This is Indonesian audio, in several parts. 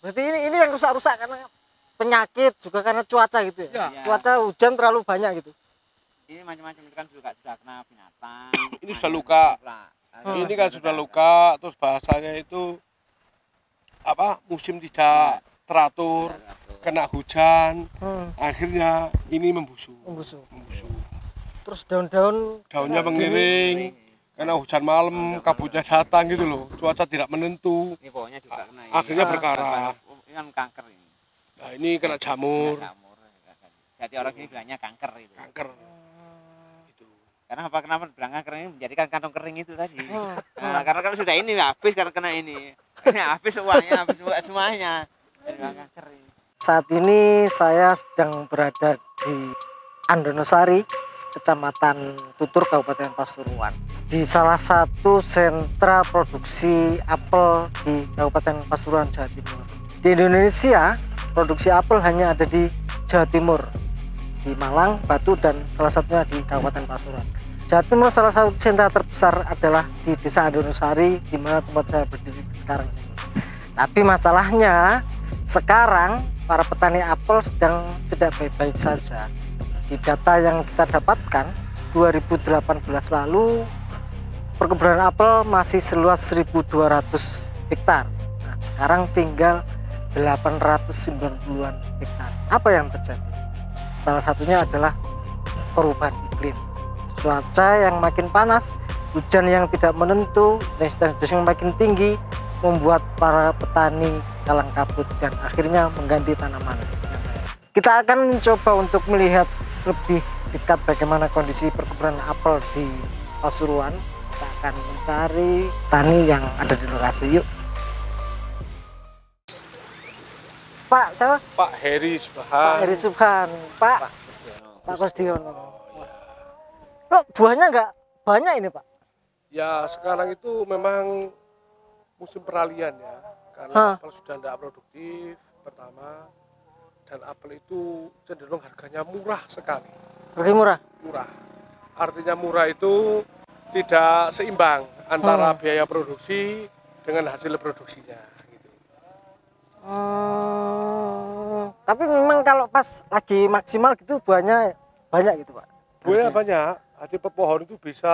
Berarti ini yang rusak-rusak karena penyakit juga karena cuaca gitu ya? Ya. Cuaca hujan terlalu banyak gitu. Ini macam-macam itu kan juga sudah kena binatang. Ini sudah luka. Ini kan sudah luka, terus bahasanya itu apa? Musim tidak teratur, kena hujan, akhirnya ini membusuk. Terus daun-daun Daunnya mengiring, karena hujan malam, kabutnya datang gitu loh. Cuaca tidak menentu. Ini pohonnya juga kena. Akhirnya berkarat. Ini kan kanker ini. Nah, ini kena jamur. Jadi orang ini bilangnya kanker itu. Kanker. Karena kenapa bilang kanker ini menjadikan kantong kering itu tadi. Nah, karena kalau sudah ini habis karena kena ini. Habis uangnya, habis semuanya. Jadi kanker ini. Saat ini saya sedang berada di Andonosari, Kecamatan Tutur, Kabupaten Pasuruan. Di salah satu sentra produksi apel di Kabupaten Pasuruan, Jawa Timur. Di Indonesia, produksi apel hanya ada di Jawa Timur, di Malang, Batu, dan salah satunya di Kabupaten Pasuruan. Jawa Timur salah satu sentra terbesar adalah di Desa Andonosari, di mana tempat saya berdiri sekarang ini. Tapi masalahnya sekarang para petani apel sedang tidak baik-baik saja. Di data yang kita dapatkan 2018 lalu perkebunan apel masih seluas 1.200 hektar. Nah, sekarang tinggal 890-an hektar. Apa yang terjadi? Salah satunya adalah perubahan iklim. Cuaca yang makin panas, hujan yang tidak menentu, dan intensitas yang makin tinggi membuat para petani kalang kabut dan akhirnya mengganti tanaman. Kita akan mencoba untuk melihat lebih dekat bagaimana kondisi perkebunan apel di Pasuruan. Kita akan mencari petani yang ada di lokasi. Yuk. Pak, siapa? Pak Heri Subhan. Pak Heri Subhan. Pak Kustiono. Kok buahnya nggak banyak ini, Pak? Ya sekarang itu memang musim peralihan ya, karena apel sudah tidak produktif pertama, dan apel itu cenderung harganya murah sekali. Lebih murah? Murah. Artinya murah itu tidak seimbang antara biaya produksi dengan hasil produksinya. Gitu. Tapi memang kalau pas lagi maksimal gitu buahnya banyak gitu, Pak? Buahnya banyak. Jadi per pohon itu bisa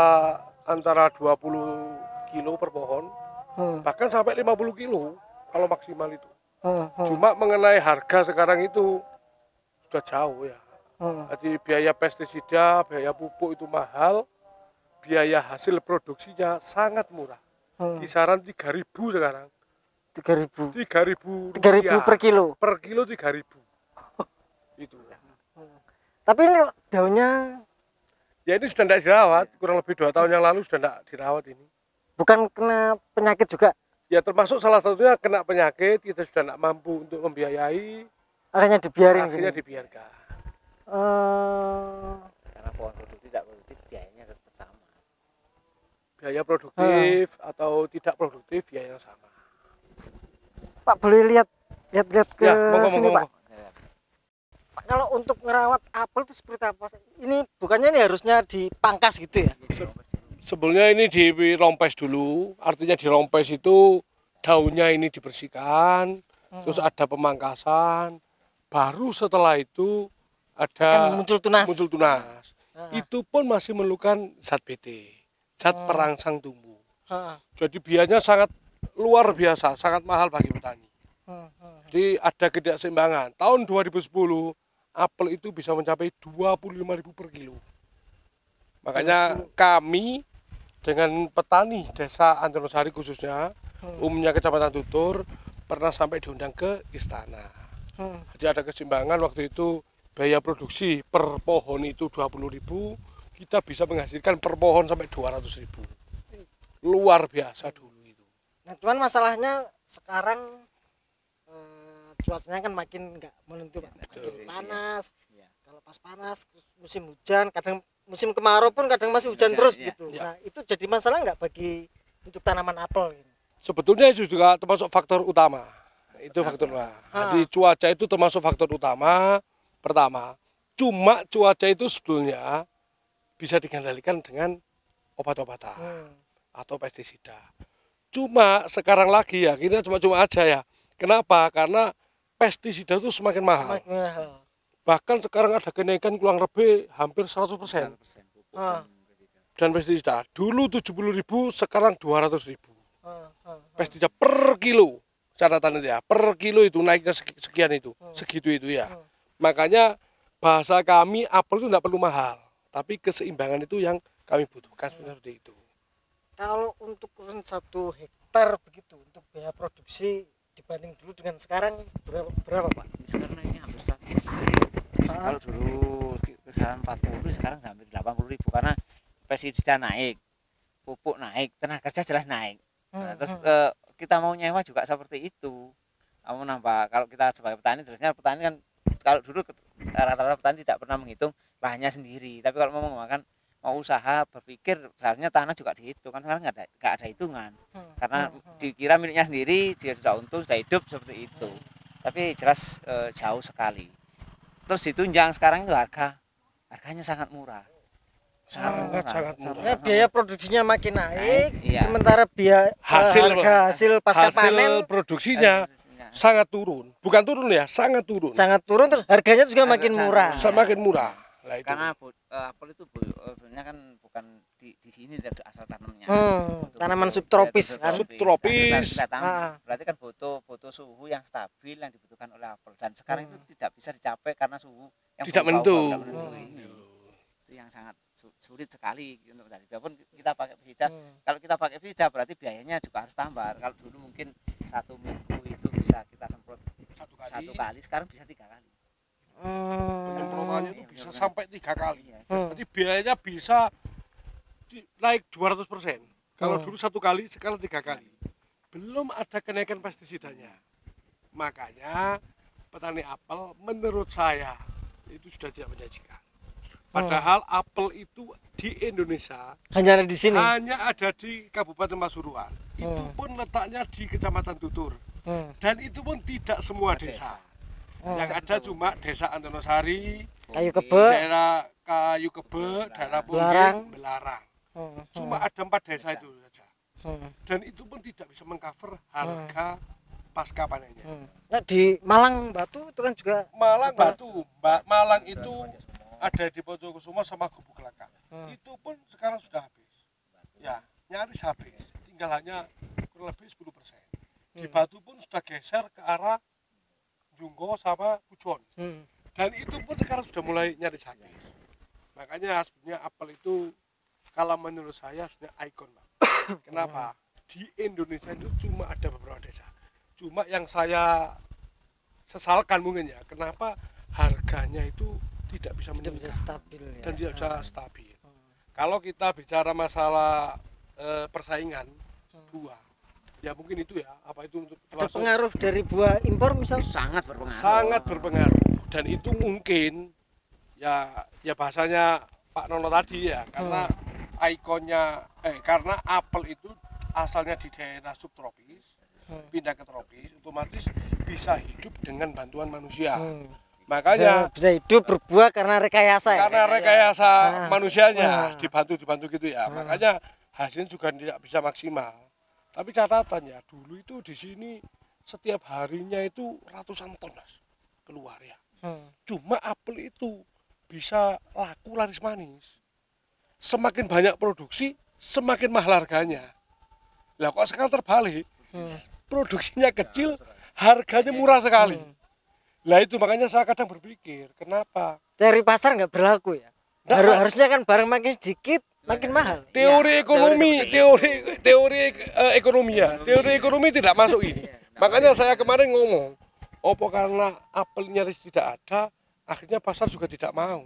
antara 20 kilo per pohon, bahkan sampai 50 kilo kalau maksimal itu. Cuma mengenai harga sekarang itu sudah jauh ya. Jadi biaya pestisida, biaya pupuk itu mahal, biaya hasil produksinya sangat murah. Kisaran 3.000 sekarang. 3.000 per kilo? Per kilo 3.000. Itu. Tapi ini daunnya... Ya ini sudah tidak dirawat, kurang lebih 2 tahun yang lalu sudah tidak dirawat ini. Bukan kena penyakit juga? Ya termasuk salah satunya kena penyakit, kita sudah tidak mampu untuk membiayai. Akhirnya dibiarin? Akhirnya gini? dibiarkan. Karena pohon produktif tidak produktif, biayanya tetap sama. Biaya produktif atau tidak produktif, biaya yang sama. Pak, boleh lihat ke ya, sini, Pak? Pak, kalau untuk ngerawat apel itu seperti apa? Ini bukannya ini harusnya dipangkas gitu ya? Sebelumnya ini dirompes dulu, artinya dirompes itu daunnya ini dibersihkan, terus ada pemangkasan, baru setelah itu ada muncul tunas. Itu pun masih memerlukan zat BT, zat perangsang tumbuh. Jadi biayanya sangat luar biasa, sangat mahal bagi petani. Jadi ada ketidakseimbangan. Tahun 2010 apel itu bisa mencapai 25.000 per kilo. Makanya kami dengan petani desa Andonosari khususnya, umumnya Kecamatan Tutur, pernah sampai diundang ke istana. Jadi ada keseimbangan waktu itu, biaya produksi per pohon itu 20.000, kita bisa menghasilkan per pohon sampai 200.000. Luar biasa dulu itu. Nah, cuman masalahnya sekarang cuacanya kan makin nggak menentu, Pak. Makin panas. Kalau pas panas, musim hujan, kadang musim kemarau pun kadang masih hujan terus gitu. Nah, itu jadi masalah nggak bagi untuk tanaman apel? Sebetulnya itu juga termasuk faktor utama. Itu faktor utama. Jadi cuaca itu termasuk faktor utama pertama. Cuma cuaca itu sebetulnya bisa dikendalikan dengan obat-obatan atau pestisida. Cuma sekarang lagi ya, kita cuma aja ya. Kenapa? Karena pestisida itu semakin mahal. Bahkan sekarang ada kenaikan kurang lebih hampir 100%. Dan pestisida dulu 70.000, sekarang 200.000. Pestisida per kilo. Catatan itu ya, per kilo itu naiknya sekian itu, segitu itu ya. Makanya bahasa kami apel itu tidak perlu mahal, tapi keseimbangan itu yang kami butuhkan seperti itu. Kalau untuk 1 hektar begitu untuk biaya produksi dibanding dulu dengan sekarang berapa Pak? Sekarang ini hampir 100%. Kalau dulu kisaran 40, sekarang sampai 80.000 karena pestisida naik, pupuk naik, tenaga kerja jelas naik. Nah, terus kita mau nyewa juga seperti itu. Kamu nambah, kalau kita sebagai petani, terusnya petani kan kalau dulu rata-rata petani tidak pernah menghitung lahannya sendiri. Tapi kalau mau mengembangkan, mau usaha, berpikir seharusnya tanah juga dihitung. Kan sekarang nggak ada hitungan. Karena dikira miliknya sendiri, dia sudah untung, sudah hidup seperti itu. Tapi jelas jauh sekali. Terus ditunjang sekarang itu harganya sangat murah. Sangat murah. Biaya produksinya makin naik, sementara hasil pasca panen produksinya sangat turun. Bukan turun ya, sangat turun. Sangat turun, terus harganya juga makin murah. Semakin murah. Nah, itu. Karena apel itu sebenarnya kan bukan di sini asal tanamnya. Tanaman subtropis. Subtropis. Berarti kan butuh suhu yang stabil yang dibutuhkan oleh apel. Dan sekarang itu tidak bisa dicapai karena suhu yang tidak menentu. Itu yang sangat sulit sekali untuk tadi. Walaupun kita pakai pestisida, kalau kita pakai pestisida berarti biayanya juga harus tambah. Kalau dulu mungkin 1 minggu itu bisa kita semprot satu kali, sekarang bisa 3 kali. Penyemprotannya itu bisa sampai 3 kali. Jadi biayanya bisa naik 200%. Kalau dulu 1 kali, sekarang 3 kali. Belum ada kenaikan pestisidanya. Makanya petani apel menurut saya itu sudah tidak menjanjikan. Padahal apel itu di Indonesia hanya ada di sini. Hanya ada di Kabupaten Pasuruan. Itu pun letaknya di Kecamatan Tutur. Dan itu pun tidak semua desa. Yang ada cuma Desa Antonosari, Kayu Kebe, daerah Kayu Kebe, daerah Pungging, Belarang. Cuma ada 4 desa itu saja. Dan itu pun tidak bisa mengcover harga pasca panennya. Nah, di Malang Batu itu kan juga Malang Batu, Malang itu ada di Pojokusumo sama Gubuk Kelaka. Itu pun sekarang sudah habis. Ya, nyaris habis. Tinggal hanya kurang lebih 10%. Di Batu pun sudah geser ke arah Junggo sama Pujon. Dan itu pun sekarang sudah mulai nyaris habis. Makanya sebenarnya apel itu kalau menurut saya sudah ikon, Pak. Kenapa? Di Indonesia itu cuma ada beberapa desa. Cuma yang saya sesalkan mungkin ya, kenapa harganya itu tidak bisa stabil ya? Dan tidak bisa stabil. Kalau kita bicara masalah persaingan buah, ya mungkin itu ya, apa itu untuk ada pengaruh dari buah impor misal? Sangat berpengaruh. Sangat berpengaruh. Dan itu mungkin ya bahasanya Pak Nono tadi ya, karena ikonnya karena apel itu asalnya di daerah subtropis, pindah ke tropis, otomatis bisa hidup dengan bantuan manusia. Makanya bisa hidup berbuah karena rekayasa ya? Karena rekayasa manusianya dibantu gitu ya. Makanya hasilnya juga tidak bisa maksimal. Tapi catatannya dulu itu di sini setiap harinya itu ratusan ton keluar ya. Cuma apel itu bisa laku laris manis. Semakin banyak produksi, semakin mahal harganya. Lah kok sekarang terbalik? Produksinya kecil, harganya murah sekali. Lah itu makanya saya kadang berpikir, kenapa? Teori pasar nggak berlaku ya? Harusnya kan barang makin sedikit, makin mahal. Teori ekonomi, teori ekonomi tidak masuk ini. Makanya saya kemarin ngomong, opo karena apel nyaris tidak ada, akhirnya pasar juga tidak mau.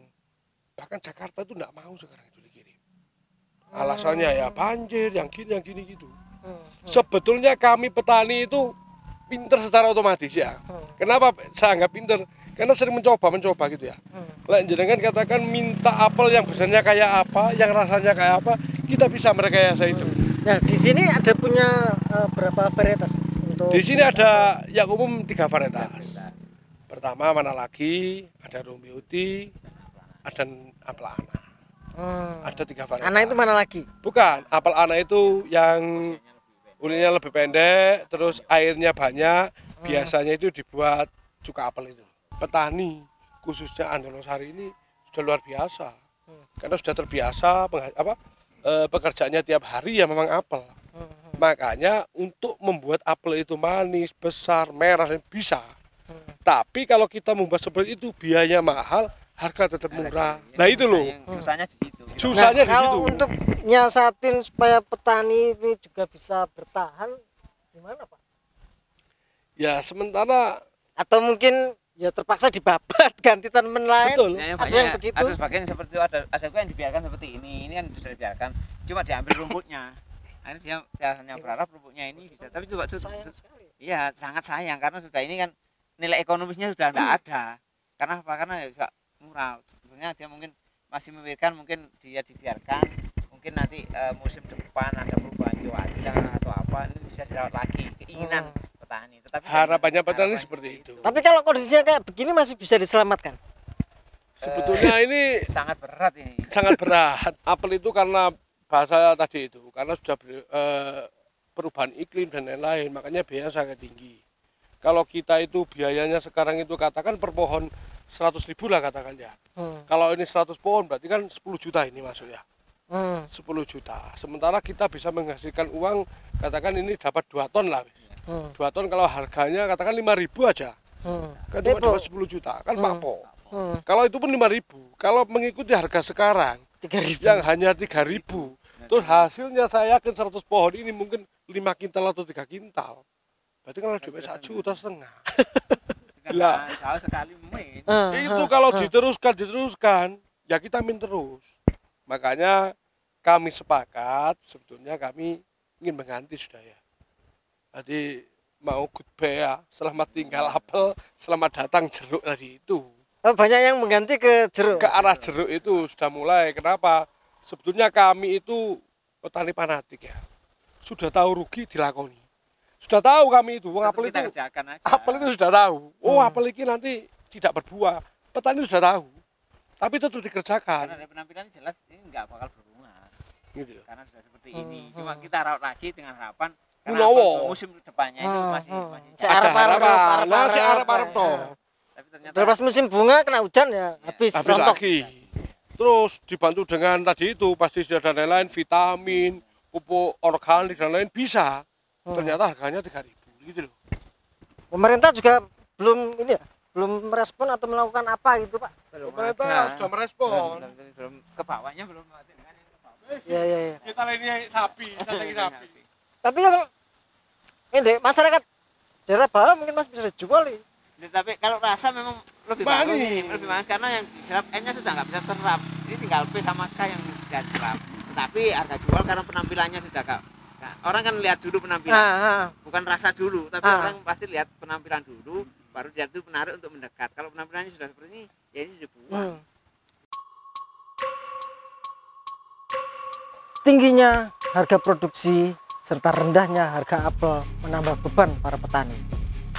Bahkan Jakarta itu tidak mau sekarang itu dikirim. Alasannya ya banjir, yang gini gitu. Sebetulnya kami petani itu pinter secara otomatis ya. Kenapa saya anggap pinter? Karena sering mencoba gitu ya. Lah jenengan katakan minta apel yang besarnya kayak apa, yang rasanya kayak apa, kita bisa merekayasa itu. Nah, di sini ada punya berapa varietas untuk? Di sini ada yang umum 3 varietas. Pertama mana lagi? Ada Rombiuti, ada apel ana. Ada 3 varietas. Ana itu mana lagi? Bukan, apel ana itu yang ulinya lebih pendek, terus airnya banyak, biasanya itu dibuat cuka apel itu. Petani khususnya Andonosari ini sudah luar biasa, karena sudah terbiasa pekerjaannya tiap hari ya memang apel. Makanya untuk membuat apel itu manis, besar, merah dan bisa. Tapi kalau kita membuat seperti itu biayanya mahal, harga tetap murah. Nah itu loh. Susahnya di situ. Susahnya di kalau situ. untuk nyiasatin supaya petani ini juga bisa bertahan, gimana Pak? Ya sementara Atau mungkin ya terpaksa dibabat ganti tanaman lain. betul. Ya, Ada yang begitu. Ada sebagian seperti itu, ada juga yang dibiarkan seperti ini kan sudah dibiarkan, cuma diambil rumputnya. Akhirnya dia hanya berharap rumputnya ini bisa, tapi coba Sayang sekali. iya sangat sayang karena sudah ini kan nilai ekonomisnya sudah tidak ada. Karena apa? Karena ya juga murah. Sebetulnya dia mungkin masih memikirkan mungkin dia dibiarkan, mungkin nanti musim depan ada perubahan cuaca atau apa ini bisa dirawat lagi, keinginan petani. Tetapi Harapannya petani harapannya seperti itu. Tapi kalau kondisinya kayak begini masih bisa diselamatkan. Sebetulnya ini sangat berat ini. sangat berat. Apel itu karena bahasa tadi itu, karena sudah perubahan iklim dan lain-lain, makanya biayanya sangat tinggi. Kalau kita itu biayanya sekarang itu katakan per pohon 100.000 lah katakan ya. Kalau ini 100 pohon berarti kan 10 juta ini masuk ya. 10 juta. Sementara kita bisa menghasilkan uang katakan ini dapat 2 ton lah. 2 ton kalau harganya katakan 5.000 aja. Kan cuma dapat 10 juta, kan papo. Kalau itu pun 5.000. Kalau mengikuti harga sekarang 3.000. yang hanya 3.000, terus hasilnya saya yakin 100 pohon ini mungkin 5 kintal atau 3 kintal. Berarti kalau dapat 1,5 juta. Gila. Jauh sekali main. Itu kalau diteruskan, ya kita min terus. Makanya kami sepakat, sebetulnya kami ingin mengganti sudah ya. Jadi mau goodbye ya, selamat tinggal apel, selamat datang jeruk tadi itu. Oh, banyak yang mengganti ke jeruk. Ke arah jeruk itu sudah mulai. Kenapa? Sebetulnya kami itu petani fanatik ya. Sudah tahu rugi dilakoni. Sudah tahu kami itu, apel Kita itu. kerjakan aja. Apel itu sudah tahu. Oh, apel ini nanti tidak berbuah. Petani sudah tahu. Tapi tetap dikerjakan. Karena dari penampilan jelas ini nggak bakal berbunga. Gitu. Karena sudah seperti ini. Cuma kita rawat lagi dengan harapan Kunowo. karena musim depannya itu masih Ada harapan. Masih arep-arep toh. Tapi ternyata Udah pas musim bunga kena hujan ya habis Habis rontok. lagi. Terus dibantu dengan tadi itu pasti sudah ada lain-lain vitamin, pupuk organik dan lain bisa. Ternyata harganya 3.000 gitu loh. Pemerintah juga belum ini ya, belum merespon atau melakukan apa gitu Pak. belum Pemerintah ada. sudah merespon. Belum ke bawahnya belum ada kan yang ke bawah. Iya iya iya. Kita ini sapi, kita lagi sapi. Tapi kalau ini masyarakat daerah bawah mungkin masih bisa dijual nih. Tapi kalau rasa memang lebih Manis. bagus, lebih manis karena yang diserap N-nya sudah nggak bisa terserap. Ini tinggal P sama K yang sudah diserap. Tapi harga jual karena penampilannya sudah kak. Nah, orang kan lihat dulu penampilan, bukan rasa dulu, tapi orang pasti lihat penampilan dulu, baru dia itu menarik untuk mendekat. Kalau penampilannya sudah seperti ini, ya ini sudah dibuang. Tingginya harga produksi serta rendahnya harga apel menambah beban para petani.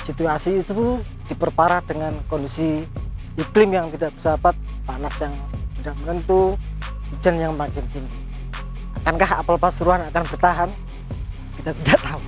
Situasi itu diperparah dengan kondisi iklim yang tidak bersahabat, panas yang tidak menentu, hujan yang makin tinggi. Akankah apel Pasuruan akan bertahan? Kita tidak tahu.